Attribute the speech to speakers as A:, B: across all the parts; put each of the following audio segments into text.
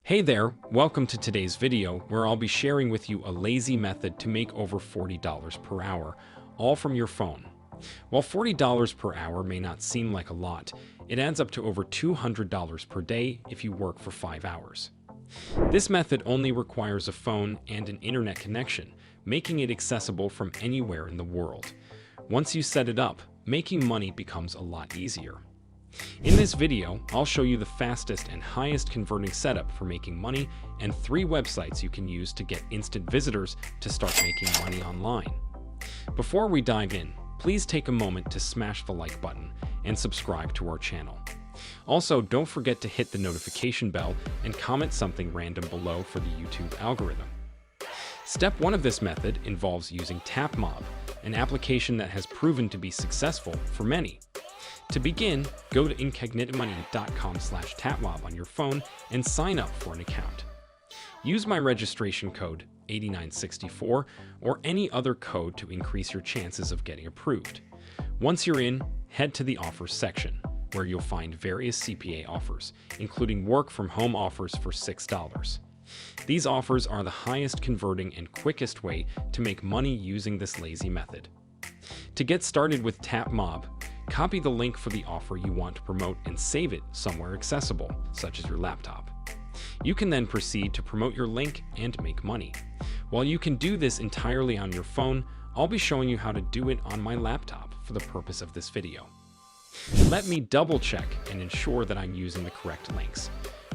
A: Hey there, welcome to today's video where I'll be sharing with you a lazy method to make over $40 per hour, all from your phone. While $40 per hour may not seem like a lot, it adds up to over $200 per day if you work for 5 hours. This method only requires a phone and an internet connection, making it accessible from anywhere in the world. Once you set it up, making money becomes a lot easier. In this video, I'll show you the fastest and highest converting setup for making money and 3 websites you can use to get instant visitors to start making money online. Before we dive in, please take a moment to smash the like button and subscribe to our channel. Also, don't forget to hit the notification bell and comment something random below for the YouTube algorithm. Step 1 of this method involves using TapMob, an application that has proven to be successful for many. To begin, go to incognitomoney.com/tapmob on your phone and sign up for an account. Use my registration code 8964 or any other code to increase your chances of getting approved. Once you're in, head to the offers section, where you'll find various CPA offers, including work from home offers for $6. These offers are the highest converting and quickest way to make money using this lazy method. To get started with TapMob, copy the link for the offer you want to promote and save it somewhere accessible, such as your laptop. You can then proceed to promote your link and make money. While you can do this entirely on your phone, I'll be showing you how to do it on my laptop for the purpose of this video. Let me double check and ensure that I'm using the correct links.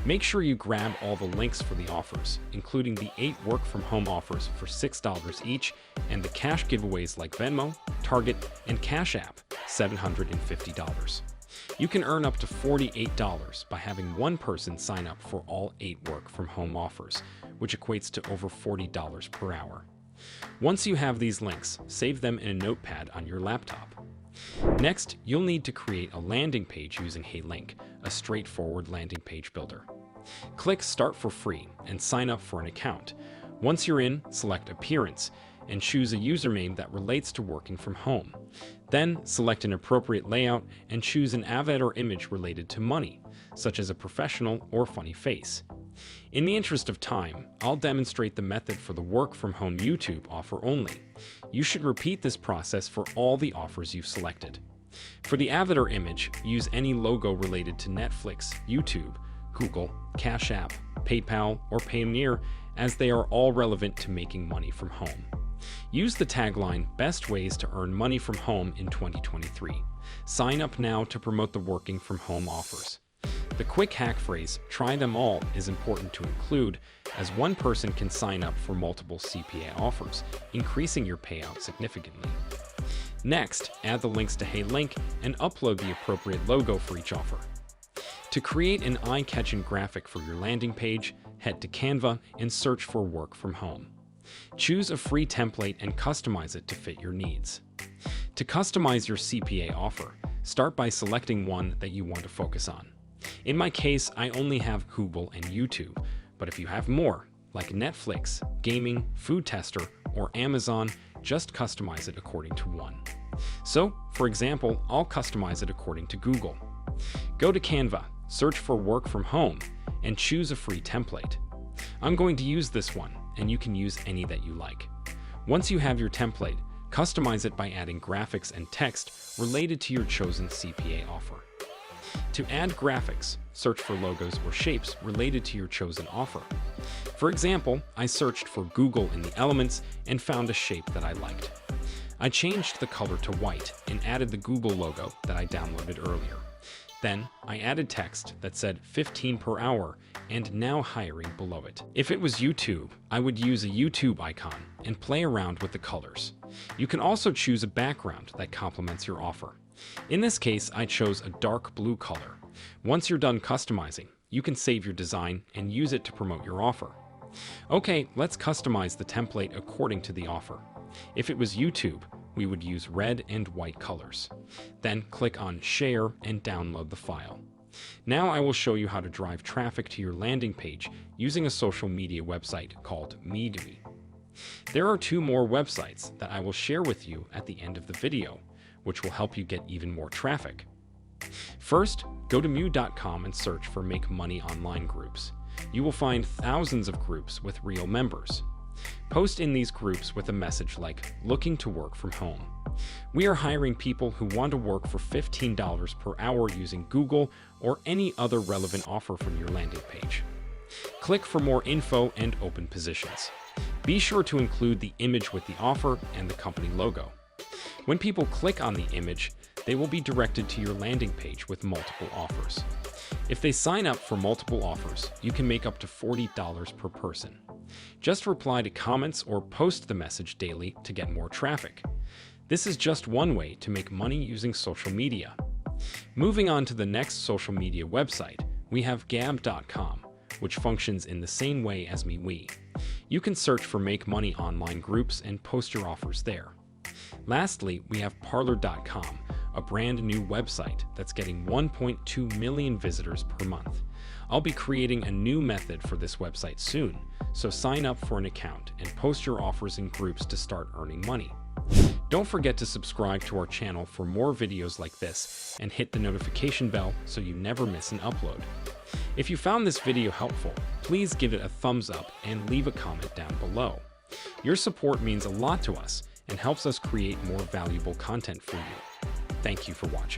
A: Make sure you grab all the links for the offers, including the 8 work from home offers for $6 each and the cash giveaways like Venmo, Target, and Cash App, $750. You can earn up to $48 by having one person sign up for all 8 work from home offers, which equates to over $40 per hour. Once you have these links, save them in a notepad on your laptop. Next, you'll need to create a landing page using HeyLink, a straightforward landing page builder. Click Start for free and sign up for an account. Once you're in, select Appearance and choose a username that relates to working from home. Then, select an appropriate layout and choose an avatar image related to money, such as a professional or funny face. In the interest of time, I'll demonstrate the method for the work from home YouTube offer only. You should repeat this process for all the offers you've selected. For the avatar image, use any logo related to Netflix, YouTube, Google, Cash App, PayPal, or Payoneer, as they are all relevant to making money from home. Use the tagline, "Best ways to earn money from home in 2023. Sign up now to promote the working from home offers." The quick hack phrase, "Try them all," is important to include, as one person can sign up for multiple CPA offers, increasing your payout significantly. Next, add the links to HeyLink and upload the appropriate logo for each offer. To create an eye-catching graphic for your landing page, head to Canva and search for work from home. Choose a free template and customize it to fit your needs. To customize your CPA offer, start by selecting one that you want to focus on. In my case, I only have Google and YouTube, but if you have more, like Netflix, gaming, food tester, or Amazon, just customize it according to one. So, for example, I'll customize it according to Google. Go to Canva, search for work from home, and choose a free template. I'm going to use this one, and you can use any that you like. Once you have your template, customize it by adding graphics and text related to your chosen CPA offer. To add graphics, search for logos or shapes related to your chosen offer. For example, I searched for Google in the elements and found a shape that I liked. I changed the color to white and added the Google logo that I downloaded earlier. Then, I added text that said 15 per hour and now hiring below it. If it was YouTube, I would use a YouTube icon and play around with the colors. You can also choose a background that complements your offer. In this case, I chose a dark blue color. Once you're done customizing, you can save your design and use it to promote your offer. Okay, let's customize the template according to the offer. If it was YouTube, we would use red and white colors. Then click on Share and download the file. Now I will show you how to drive traffic to your landing page using a social media website called Me2Me. There are 2 more websites that I will share with you at the end of the video, which will help you get even more traffic. First, go to mew.com and search for Make Money Online groups. You will find thousands of groups with real members. Post in these groups with a message like, "Looking to work from home. We are hiring people who want to work for $15 per hour using Google or any other relevant offer from your landing page." Click for more info and open positions. Be sure to include the image with the offer and the company logo. When people click on the image, they will be directed to your landing page with multiple offers. If they sign up for multiple offers, you can make up to $40 per person. Just reply to comments or post the message daily to get more traffic. This is just one way to make money using social media. Moving on to the next social media website, we have Gab.com, which functions in the same way as MeWe. You can search for Make Money online groups and post your offers there. Lastly, we have Parler.com, a brand new website that's getting 1.2 million visitors per month. I'll be creating a new method for this website soon, so sign up for an account and post your offers in groups to start earning money. Don't forget to subscribe to our channel for more videos like this and hit the notification bell so you never miss an upload. If you found this video helpful, please give it a thumbs up and leave a comment down below. Your support means a lot to us and helps us create more valuable content for you. Thank you for watching.